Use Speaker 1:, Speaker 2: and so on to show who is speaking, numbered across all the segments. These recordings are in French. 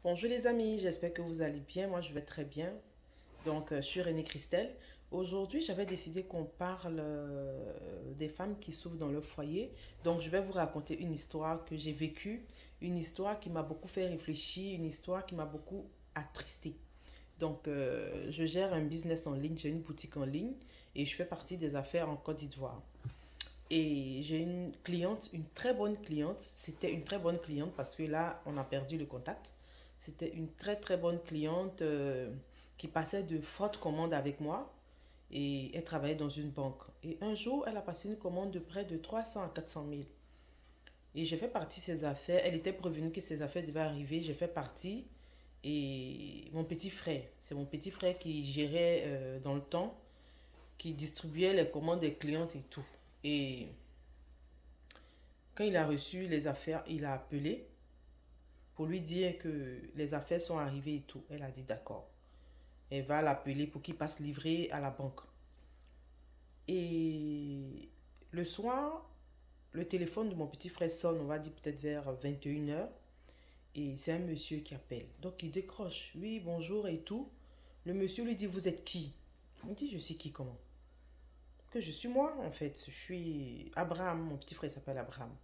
Speaker 1: Bonjour les amis, j'espère que vous allez bien. Moi, je vais très bien. Donc, je suis Renée Christelle. Aujourd'hui, j'avais décidé qu'on parle des femmes qui souffrent dans leur foyer. Donc, je vais vous raconter une histoire que j'ai vécue, une histoire qui m'a beaucoup fait réfléchir, une histoire qui m'a beaucoup attristé. Donc, je gère un business en ligne, j'ai une boutique en ligne et je fais partie des affaires en Côte d'Ivoire. Et j'ai une cliente, une très bonne cliente. C'était une très bonne cliente parce que là, on a perdu le contact. C'était une très très bonne cliente qui passait de fortes commandes avec moi et elle travaillait dans une banque. Et un jour, elle a passé une commande de près de 300 à 400 000. Et j'ai fait partie de ses affaires. Elle était prévenue que ses affaires devaient arriver. J'ai fait partie. Et mon petit frère, c'est mon petit frère qui gérait dans le temps, qui distribuait les commandes des clientes et tout. Et quand il a reçu les affaires, il a appelé pour lui dire que les affaires sont arrivées et tout. Elle a dit d'accord. Elle va l'appeler pour qu'il passe livrer à la banque. Et le soir, le téléphone de mon petit frère sonne, on va dire peut-être vers 21 h. Et c'est un monsieur qui appelle. Donc il décroche. Oui, bonjour et tout. Le monsieur lui dit, vous êtes qui? Il dit, je suis qui, comment? Que je suis moi, en fait. Je suis Abraham. Mon petit frère s'appelle Abraham.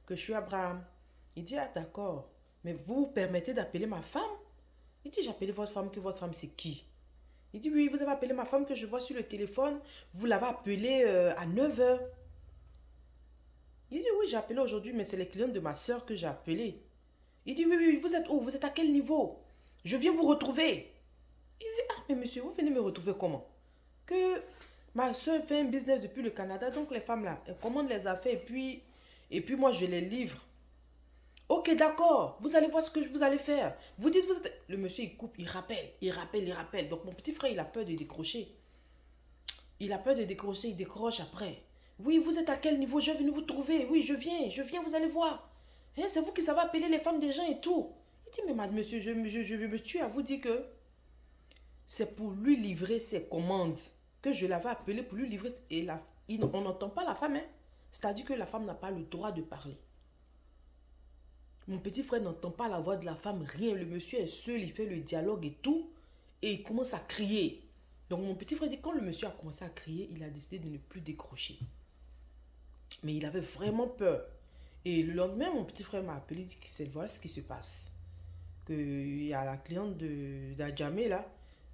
Speaker 1: Que je suis Abraham. Il dit, ah d'accord. Mais vous vous permettez d'appeler ma femme? Il dit, j'ai appelé votre femme, que votre femme c'est qui? Il dit, oui, vous avez appelé ma femme que je vois sur le téléphone. Vous l'avez appelée à 9 h. Il dit, oui, j'ai appelé aujourd'hui, mais c'est les clients de ma soeur que j'ai appelé. Il dit, oui, oui, vous êtes où? Vous êtes à quel niveau? Je viens vous retrouver. Il dit, ah, mais monsieur, vous venez me retrouver comment? Que ma soeur fait un business depuis le Canada, donc les femmes là, elles commandent les affaires et puis moi je les livre. Ok, d'accord, vous allez voir ce que vous allez faire. Vous dites, vous êtes... Le monsieur il coupe, il rappelle, il rappelle, il rappelle. Donc mon petit frère il a peur de décrocher. Il a peur de décrocher, il décroche après. Oui, vous êtes à quel niveau? Je vais venir vous trouver. Oui, je viens, vous allez voir. Hein, c'est vous qui savez appeler les femmes des gens et tout. Il dit, mais monsieur, je me tue à vous dire que c'est pour lui livrer ses commandes que je l'avais appelé pour lui livrer. Et on n'entend pas la femme. Hein? C'est-à-dire que la femme n'a pas le droit de parler. Mon petit frère n'entend pas la voix de la femme, rien. Le monsieur est seul, il fait le dialogue et tout. Et il commence à crier. Donc mon petit frère dit, quand le monsieur a commencé à crier, il a décidé de ne plus décrocher. Mais il avait vraiment peur. Et le lendemain, mon petit frère m'a appelé, il dit que voilà ce qui se passe. Il y a la cliente d'Adjamé là,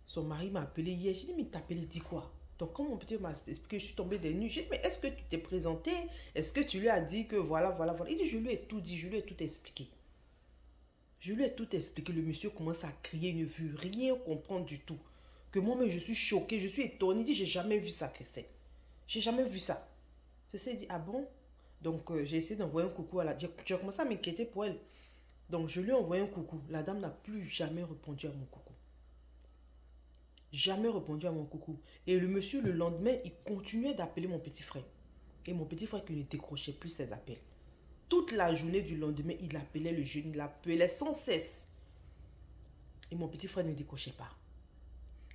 Speaker 1: son mari m'a appelé hier. J'ai dit, mais il t'a appelé, dit quoi? Donc, quand mon petit m'a expliqué, je suis tombée des nues. J'ai dit, mais est-ce que tu t'es présenté? Est-ce que tu lui as dit que voilà, voilà, voilà? Il dit, je lui ai tout dit, je lui ai tout expliqué. Je lui ai tout expliqué. Le monsieur commence à crier, il ne veut rien comprendre du tout. Que moi-même, je suis choquée, je suis étonnée. Il dit, j'ai jamais vu ça, Christelle. J'ai jamais vu ça. Je dit, ah bon? Donc, j'ai essayé d'envoyer un coucou à la... J'ai commencé à m'inquiéter pour elle. Donc, je lui ai envoyé un coucou. La dame n'a plus jamais répondu à mon coucou. Jamais répondu à mon coucou. Et le monsieur, le lendemain, il continuait d'appeler mon petit frère. Et mon petit frère qui ne décrochait plus ses appels. Toute la journée du lendemain, il appelait le jeune, il appelait sans cesse. Et mon petit frère ne décrochait pas.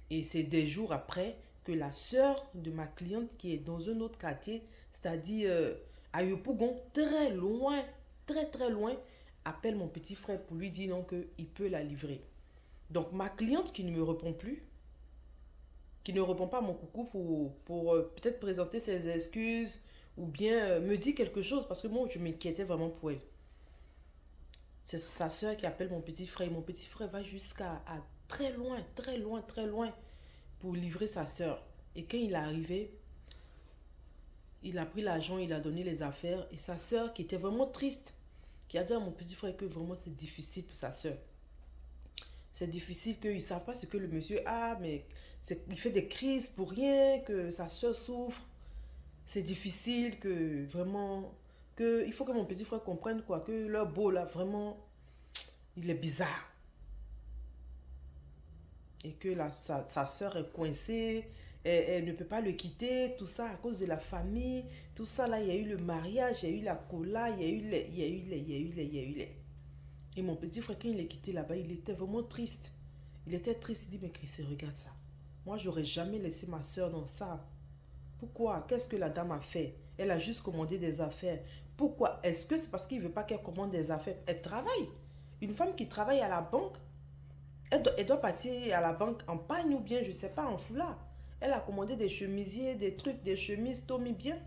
Speaker 1: Et c'est des jours après que la sœur de ma cliente qui est dans un autre quartier, c'est-à-dire à Yopougon, très loin, très très loin, appelle mon petit frère pour lui dire non qu'il peut la livrer. Donc ma cliente qui ne me répond plus, qui ne répond pas à mon coucou pour peut-être présenter ses excuses ou bien me dit quelque chose parce que moi je m'inquiétais vraiment pour elle. C'est sa soeur qui appelle mon petit frère et mon petit frère va jusqu'à très loin, très loin, très loin pour livrer sa soeur. Et quand il est arrivé, il a pris l'argent, il a donné les affaires et sa soeur qui était vraiment triste, qui a dit à mon petit frère que vraiment c'est difficile pour sa soeur. C'est difficile qu'ils ne savent pas ce que le monsieur a, mais il fait des crises pour rien, que sa soeur souffre. C'est difficile, que vraiment... il faut que mon petit frère comprenne quoi, que leur beau là, vraiment, il est bizarre. Et que sa soeur est coincée, elle ne peut pas le quitter, tout ça à cause de la famille, tout ça là, il y a eu le mariage, il y a eu la cola, il y a eu les. Et mon petit frère, quand il est quitté là-bas, il était vraiment triste. Il était triste, il dit, mais Chrissy, regarde ça. Moi, j'aurais jamais laissé ma soeur dans ça. Pourquoi? Qu'est-ce que la dame a fait? Elle a juste commandé des affaires. Pourquoi? Est-ce que c'est parce qu'il ne veut pas qu'elle commande des affaires? Elle travaille. Une femme qui travaille à la banque, Elle doit partir à la banque en pagne ou bien, je sais pas, en foulard. Elle a commandé des chemisiers, des trucs, des chemises Tommy bien.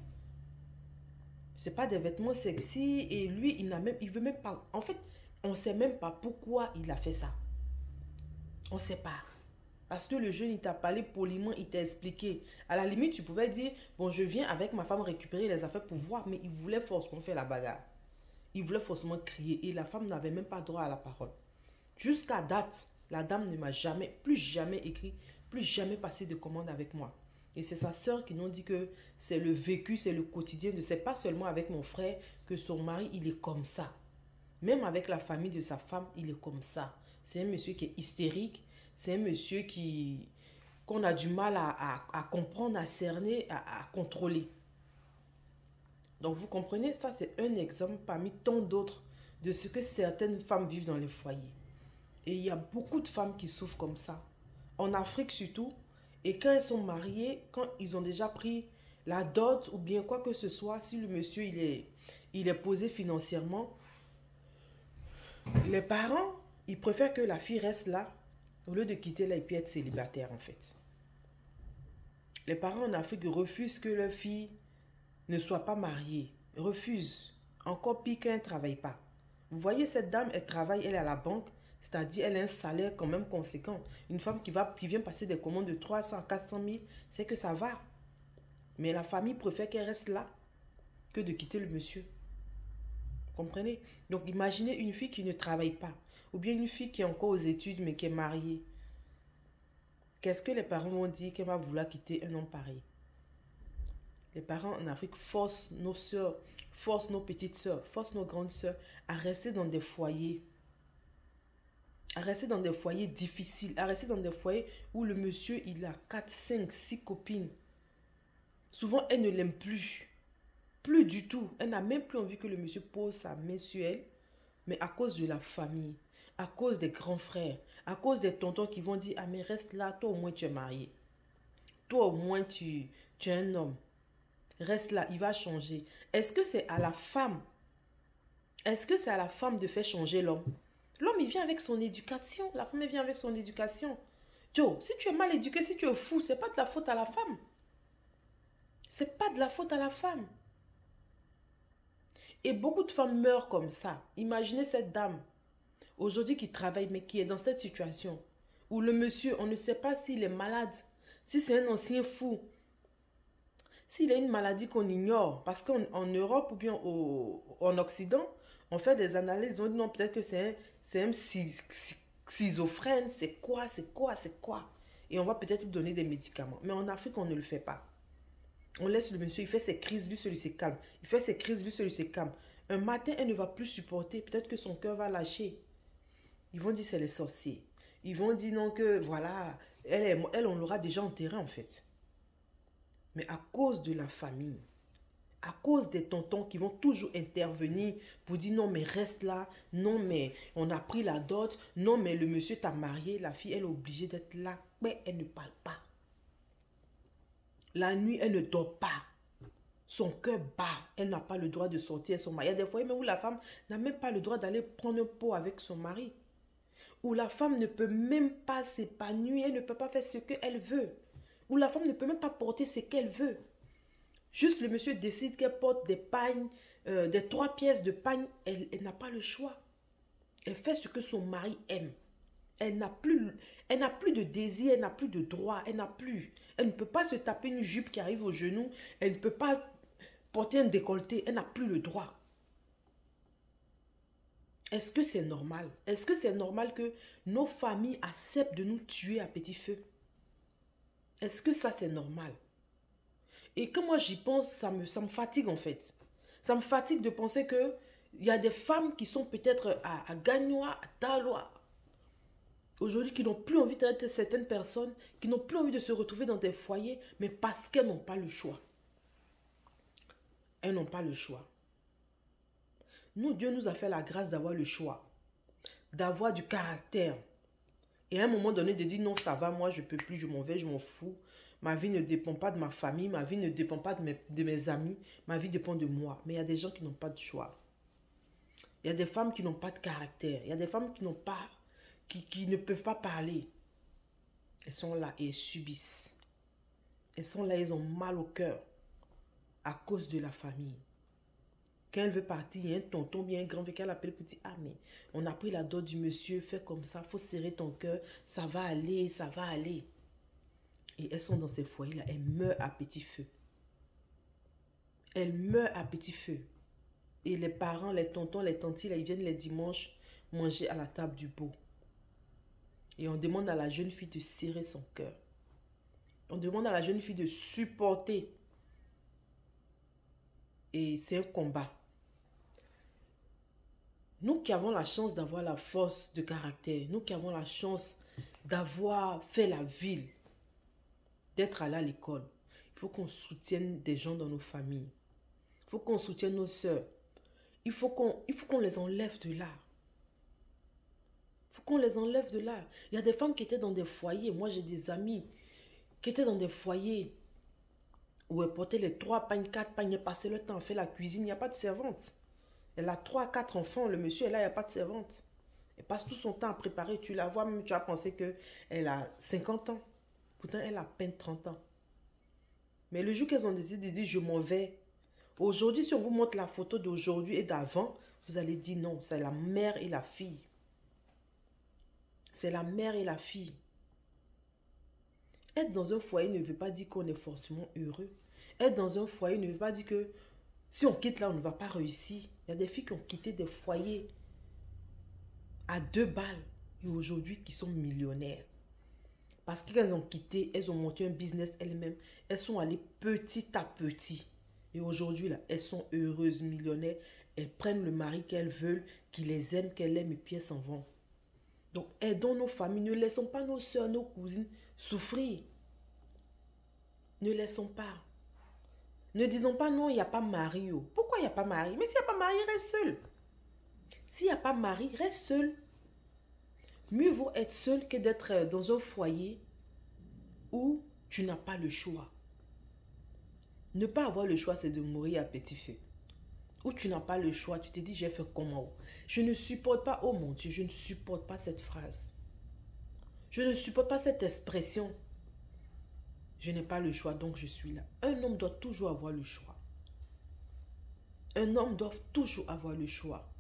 Speaker 1: C'est pas des vêtements sexy et lui, il veut même pas. En fait, on sait même pas pourquoi il a fait ça. On sait pas. Parce que le jeune, il t'a parlé poliment, il t'a expliqué. À la limite, tu pouvais dire, bon, je viens avec ma femme récupérer les affaires pour voir, mais il voulait forcément faire la bagarre. Il voulait forcément crier et la femme n'avait même pas droit à la parole. Jusqu'à date, la dame ne m'a jamais, plus jamais écrit, plus jamais passé de commande avec moi. Et c'est sa sœur qui nous dit que c'est le vécu, c'est le quotidien. C'est pas seulement avec mon frère que son mari, il est comme ça. Même avec la famille de sa femme, il est comme ça. C'est un monsieur qui est hystérique. C'est un monsieur qu'on a du mal à comprendre, à cerner, à contrôler. Donc vous comprenez, ça c'est un exemple parmi tant d'autres de ce que certaines femmes vivent dans les foyers. Et il y a beaucoup de femmes qui souffrent comme ça. En Afrique surtout. Et quand elles sont mariées, quand ils ont déjà pris la dot ou bien quoi que ce soit, si le monsieur il est posé financièrement, les parents, ils préfèrent que la fille reste là au lieu de quitter là et puis être célibataire en fait. Les parents en Afrique refusent que leur fille ne soit pas mariée. Refusent. Encore pire qu'elle ne travaille pas. Vous voyez cette dame, elle travaille, elle est à la banque. C'est-à-dire, elle a un salaire quand même conséquent. Une femme qui vient passer des commandes de 300, 400 000, c'est que ça va. Mais la famille préfère qu'elle reste là que de quitter le monsieur. Vous comprenez? Donc, imaginez une fille qui ne travaille pas. Ou bien une fille qui est encore aux études, mais qui est mariée. Qu'est-ce que les parents vont dire qu'elle va vouloir quitter un homme pareil? Les parents en Afrique forcent nos soeurs, forcent nos petites soeurs, forcent nos grandes soeurs à rester dans des foyers. À rester dans des foyers difficiles, à rester dans des foyers où le monsieur, il a 4, 5, 6 copines. Souvent, elle ne l'aime plus. Plus du tout. Elle n'a même plus envie que le monsieur pose sa main sur elle. Mais à cause de la famille, à cause des grands frères, à cause des tontons qui vont dire, ah mais reste là, toi au moins tu es marié. Toi au moins tu es un homme. Reste là, il va changer. Est-ce que c'est à la femme? Est-ce que c'est à la femme de faire changer l'homme? L'homme, il vient avec son éducation. La femme, elle vient avec son éducation. Joe, si tu es mal éduqué, si tu es fou, c'est pas de la faute à la femme. C'est pas de la faute à la femme. Et beaucoup de femmes meurent comme ça. Imaginez cette dame, aujourd'hui qui travaille, mais qui est dans cette situation. Où le monsieur, on ne sait pas s'il est malade. Si c'est un ancien fou. S'il a une maladie qu'on ignore. Parce qu'en Europe ou bien en Occident, on fait des analyses. On dit non, peut-être que c'est un schizophrène. C'est quoi? Et on va peut-être lui donner des médicaments. Mais en Afrique, on ne le fait pas. On laisse le monsieur, il fait ses crises, lui, celui se calme. Il fait ses crises, lui, celui se calme. Un matin, elle ne va plus supporter. Peut-être que son cœur va lâcher. Ils vont dire c'est les sorciers. Ils vont dire non que, voilà, elle on l'aura déjà enterrée en fait. Mais à cause de la famille, à cause des tontons qui vont toujours intervenir pour dire non mais reste là, non mais on a pris la dot, non mais le monsieur t'a marié, la fille elle est obligée d'être là, mais elle ne parle pas. La nuit elle ne dort pas. Son cœur bat, elle n'a pas le droit de sortir son mari. Il y a des fois même où la femme n'a même pas le droit d'aller prendre un pot avec son mari. Où la femme ne peut même pas s'épanouir, elle ne peut pas faire ce qu'elle veut. Où la femme ne peut même pas porter ce qu'elle veut. Juste le monsieur décide qu'elle porte des pagnes, des 3 pièces de pagne, elle n'a pas le choix. Elle fait ce que son mari aime. Elle n'a plus de désir, elle n'a plus de droit, elle n'a plus. Elle ne peut pas se taper une jupe qui arrive au genou, elle ne peut pas porter un décolleté, elle n'a plus le droit. Est-ce que c'est normal? Est-ce que c'est normal que nos familles acceptent de nous tuer à petit feu? Est-ce que ça c'est normal? Et quand moi j'y pense, ça me fatigue en fait. Ça me fatigue de penser que il y a des femmes qui sont peut-être à Gagnoa, à Taloa, aujourd'hui qui n'ont plus envie d'être certaines personnes, qui n'ont plus envie de se retrouver dans des foyers, mais parce qu'elles n'ont pas le choix. Elles n'ont pas le choix. Nous, Dieu nous a fait la grâce d'avoir le choix, d'avoir du caractère. Et à un moment donné, de dire non, ça va, moi je ne peux plus, je m'en vais, je m'en fous. Ma vie ne dépend pas de ma famille, ma vie ne dépend pas de mes amis, ma vie dépend de moi. Mais il y a des gens qui n'ont pas de choix. Il y a des femmes qui n'ont pas de caractère. Il y a des femmes qui n'ont pas, qui ne peuvent pas parler. Elles sont là et elles subissent. Elles sont là, elles ont mal au cœur à cause de la famille. Quand elle veut partir, il y a un tonton bien grand qu'elle appelle petit. Ah, mais on a pris la dot du monsieur, fais comme ça, faut serrer ton cœur, ça va aller, ça va aller. Et elles sont dans ces foyers-là, elles meurent à petit feu. Elles meurent à petit feu. Et les parents, les tontons, les tantis, là, ils viennent les dimanches manger à la table du beau. Et on demande à la jeune fille de serrer son cœur. On demande à la jeune fille de supporter. Et c'est un combat. Nous qui avons la chance d'avoir la force de caractère, nous qui avons la chance d'avoir fait la ville, d'être allé à l'école, il faut qu'on soutienne des gens dans nos familles. Il faut qu'on soutienne nos sœurs. Il faut qu'on les enlève de là. Il faut qu'on les enlève de là. Il y a des femmes qui étaient dans des foyers. Moi, j'ai des amis qui étaient dans des foyers où elles portaient les 3 pagnes, 4 pagnes, elles passaient le temps à faire la cuisine. Il n'y a pas de servante. Elle a 3, 4 enfants. Le monsieur est là, il n'y a pas de servante. Elle passe tout son temps à préparer. Tu la vois, même tu vas penser qu'elle a 50 ans. Pourtant, elle a à peine 30 ans. Mais le jour qu'elles ont décidé de dire, je m'en vais. Aujourd'hui, si on vous montre la photo d'aujourd'hui et d'avant, vous allez dire non, c'est la mère et la fille. C'est la mère et la fille. Être dans un foyer ne veut pas dire qu'on est forcément heureux. Être dans un foyer ne veut pas dire que si on quitte là, on ne va pas réussir. Il y a des filles qui ont quitté des foyers à 2 balles et aujourd'hui qui sont millionnaires. Parce qu'elles ont quitté, elles ont monté un business elles-mêmes. Elles sont allées petit à petit. Et aujourd'hui, là, elles sont heureuses, millionnaires. Elles prennent le mari qu'elles veulent, qui les aime, qu'elles aiment, et puis elles s'en vont. Donc, aidons nos familles. Ne laissons pas nos soeurs, nos cousines souffrir. Ne laissons pas. Ne disons pas non, il n'y a pas mari. Oh. Pourquoi il n'y a pas mari? Mais s'il n'y a pas mari, reste seul. S'il n'y a pas mari, reste seul. Mieux vaut être seul que d'être dans un foyer où tu n'as pas le choix. Ne pas avoir le choix, c'est de mourir à petit feu. Où tu n'as pas le choix, tu te dis, j'ai fait comment? Je ne supporte pas, oh mon Dieu, je ne supporte pas cette phrase. Je ne supporte pas cette expression. Je n'ai pas le choix, donc je suis là. Un homme doit toujours avoir le choix. Un homme doit toujours avoir le choix.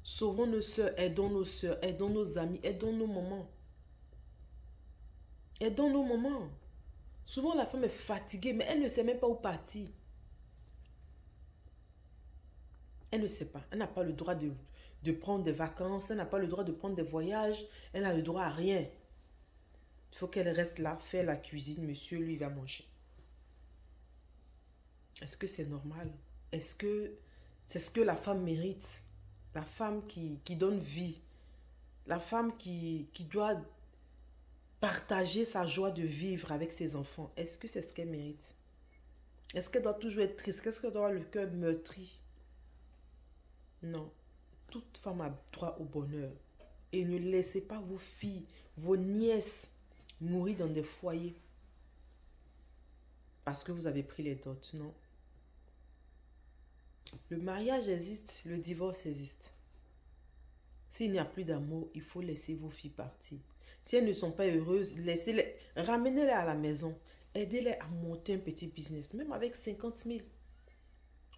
Speaker 1: Sauvons nos soeurs, aidons nos amis, aidons nos mamans. Aidons nos mamans. Souvent, la femme est fatiguée, mais elle ne sait même pas où partir. Elle ne sait pas. Elle n'a pas le droit de prendre des vacances. Elle n'a pas le droit de prendre des voyages. Elle n'a le droit à rien. Il faut qu'elle reste là, faire la cuisine. Monsieur, lui, va manger. Est-ce que c'est normal? Est-ce que c'est ce que la femme mérite? La femme qui donne vie. La femme qui doit partager sa joie de vivre avec ses enfants. Est-ce que c'est ce qu'elle mérite? Est-ce qu'elle doit toujours être triste? Est-ce qu'elle doit avoir le cœur meurtri? Non. Toute femme a droit au bonheur. Et ne laissez pas vos filles, vos nièces mourir dans des foyers. Parce que vous avez pris les dots. Non. Le mariage existe, le divorce existe. S'il n'y a plus d'amour, il faut laisser vos filles partir. Si elles ne sont pas heureuses, laissez-les, ramenez-les à la maison. Aidez-les à monter un petit business, même avec 50 000.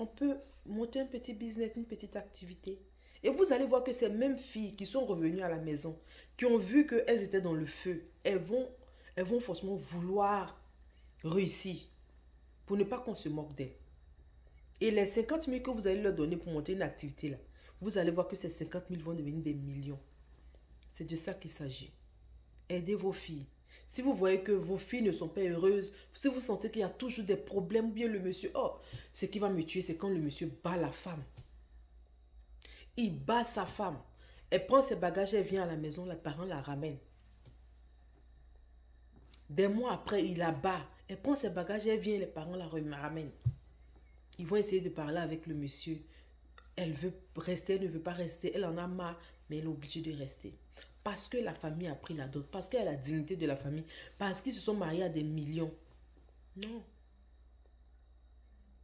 Speaker 1: On peut monter un petit business, une petite activité. Et vous allez voir que ces mêmes filles qui sont revenues à la maison, qui ont vu qu'elles étaient dans le feu, elles vont forcément vouloir réussir pour ne pas qu'on se moque d'elles. Et les 50 000 que vous allez leur donner pour monter une activité là, vous allez voir que ces 50 000 vont devenir des millions. C'est de ça qu'il s'agit. Aidez vos filles. Si vous voyez que vos filles ne sont pas heureuses, si vous sentez qu'il y a toujours des problèmes, ou bien le monsieur, oh, ce qui va me tuer, c'est quand le monsieur bat la femme. Il bat sa femme. Elle prend ses bagages, elle vient à la maison, les parents la ramènent. Des mois après, il la bat. Elle prend ses bagages, elle vient, les parents la ramènent. Ils vont essayer de parler avec le monsieur. Elle veut rester, elle ne veut pas rester. Elle en a marre, mais elle est obligée de rester. Parce que la famille a pris la dot. Parce qu'elle a la dignité de la famille. Parce qu'ils se sont mariés à des millions. Non.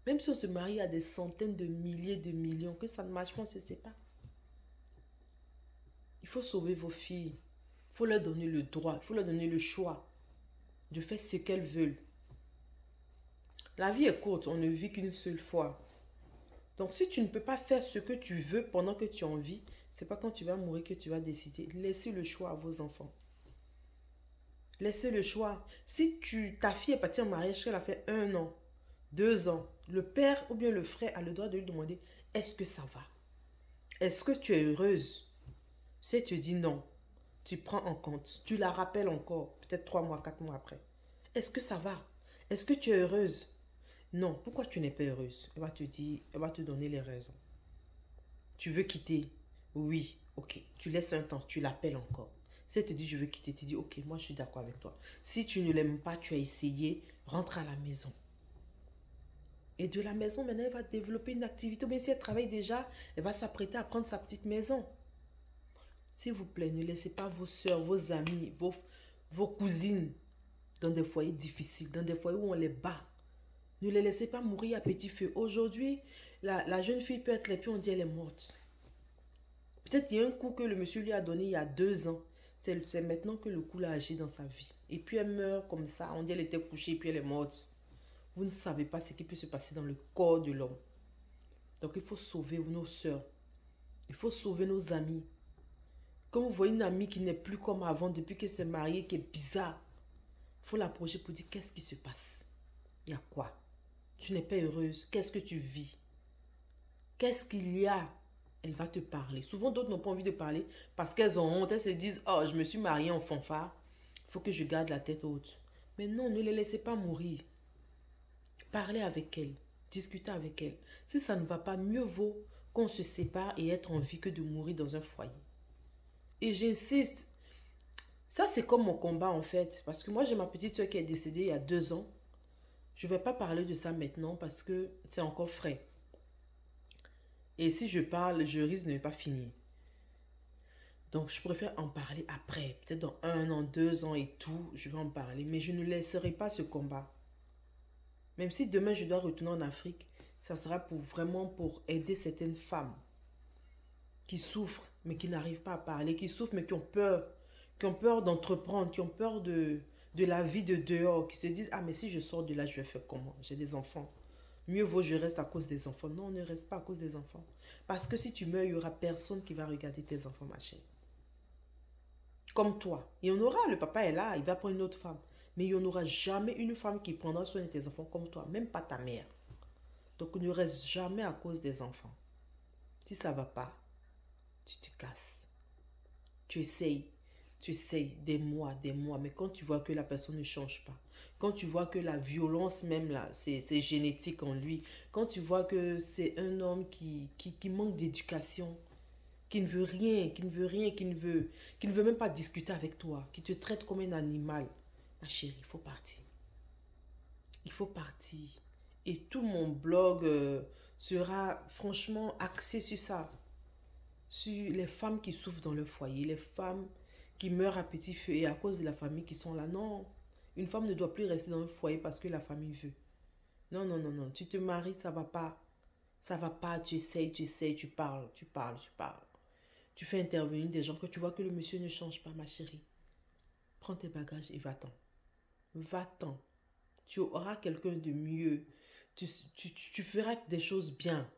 Speaker 1: Même si on se marie à des centaines de milliers de millions, que ça ne marche pas, on ne se sait pas. Il faut sauver vos filles. Il faut leur donner le droit, il faut leur donner le choix de faire ce qu'elles veulent. La vie est courte, on ne vit qu'une seule fois. Donc si tu ne peux pas faire ce que tu veux pendant que tu en vis, c'est pas quand tu vas mourir que tu vas décider. Laissez le choix à vos enfants. Laissez le choix. Si ta fille est partie en mariage, qu'elle a fait 1 an, 2 ans, le père ou bien le frère a le droit de lui demander, est-ce que ça va? Est-ce que tu es heureuse? Si elle te dit non, tu prends en compte. Tu la rappelles encore, peut-être 3 mois, 4 mois après. Est-ce que ça va? Est-ce que tu es heureuse? Non, pourquoi tu n'es pas heureuse? Elle va te dire, elle va te donner les raisons. Tu veux quitter? Oui, ok. Tu laisses un temps, tu l'appelles encore. Si elle te dit je veux quitter, tu dis ok, moi je suis d'accord avec toi. Si tu ne l'aimes pas, tu as essayé, rentre à la maison. Et de la maison, maintenant, elle va développer une activité. Ou bien si elle travaille déjà, elle va s'apprêter à prendre sa petite maison. S'il vous plaît, ne laissez pas vos soeurs, vos amis, vos cousines dans des foyers difficiles, dans des foyers où on les bat. Ne les laissez pas mourir à petit feu. Aujourd'hui, la jeune fille peut être là, puis on dit elle est morte. Peut-être qu'il y a un coup que le monsieur lui a donné il y a 2 ans. C'est maintenant que le coup l'a agi dans sa vie. Et puis elle meurt comme ça. On dit elle était couchée, puis elle est morte. Vous ne savez pas ce qui peut se passer dans le corps de l'homme. Donc il faut sauver nos soeurs. Il faut sauver nos amis. Quand vous voyez une amie qui n'est plus comme avant, depuis qu'elle s'est mariée, qui est bizarre, il faut l'approcher pour dire qu'est-ce qui se passe. Il y a quoi? Tu n'es pas heureuse. Qu'est-ce que tu vis? Qu'est-ce qu'il y a? Elle va te parler. Souvent, d'autres n'ont pas envie de parler parce qu'elles ont honte. Elles se disent, oh, je me suis mariée en fanfare. Il faut que je garde la tête haute. Mais non, ne les laissez pas mourir. Parlez avec elles. Discutez avec elles. Si ça ne va pas, mieux vaut qu'on se sépare et être en vie que de mourir dans un foyer. Et j'insiste. Ça, c'est comme mon combat en fait. Parce que moi, j'ai ma petite soeur qui est décédée il y a 2 ans. Je ne vais pas parler de ça maintenant parce que c'est encore frais. Et si je parle, je risque de ne pas finir. Donc, je préfère en parler après. Peut-être dans 1 an, 2 ans et tout, je vais en parler. Mais je ne laisserai pas ce combat. Même si demain, je dois retourner en Afrique, ça sera vraiment pour aider certaines femmes qui souffrent, mais qui n'arrivent pas à parler, qui souffrent, mais qui ont peur d'entreprendre, qui ont peur de la vie de dehors, qui se disent, ah, mais si je sors de là, je vais faire comment? J'ai des enfants. Mieux vaut je reste à cause des enfants. Non, ne reste pas à cause des enfants. Parce que si tu meurs, il n'y aura personne qui va regarder tes enfants, ma chérie. Comme toi. Il y en aura, le papa est là, il va prendre une autre femme. Mais il n'y en aura jamais une femme qui prendra soin de tes enfants comme toi, même pas ta mère. Donc ne reste jamais à cause des enfants. Si ça ne va pas, tu te casses. Tu essayes des mois, mais quand tu vois que la personne ne change pas, quand tu vois que la violence même là, c'est génétique en lui, quand tu vois que c'est un homme qui manque d'éducation, qui ne veut rien, qui ne veut même pas discuter avec toi, qui te traite comme un animal, ma chérie, il faut partir. Il faut partir. Et tout mon blog sera franchement axé sur ça. Sur les femmes qui souffrent dans le foyer, les femmes qui meurent à petit feu et à cause de la famille qui sont là. Non, une femme ne doit plus rester dans le foyer parce que la famille veut. Non, non, non, non. Tu te maries, ça va pas. Ça va pas, tu essayes, tu parles. Tu fais intervenir des gens que tu vois que le monsieur ne change pas, ma chérie. Prends tes bagages et va-t'en. Va-t'en. Tu auras quelqu'un de mieux. Tu feras des choses bien.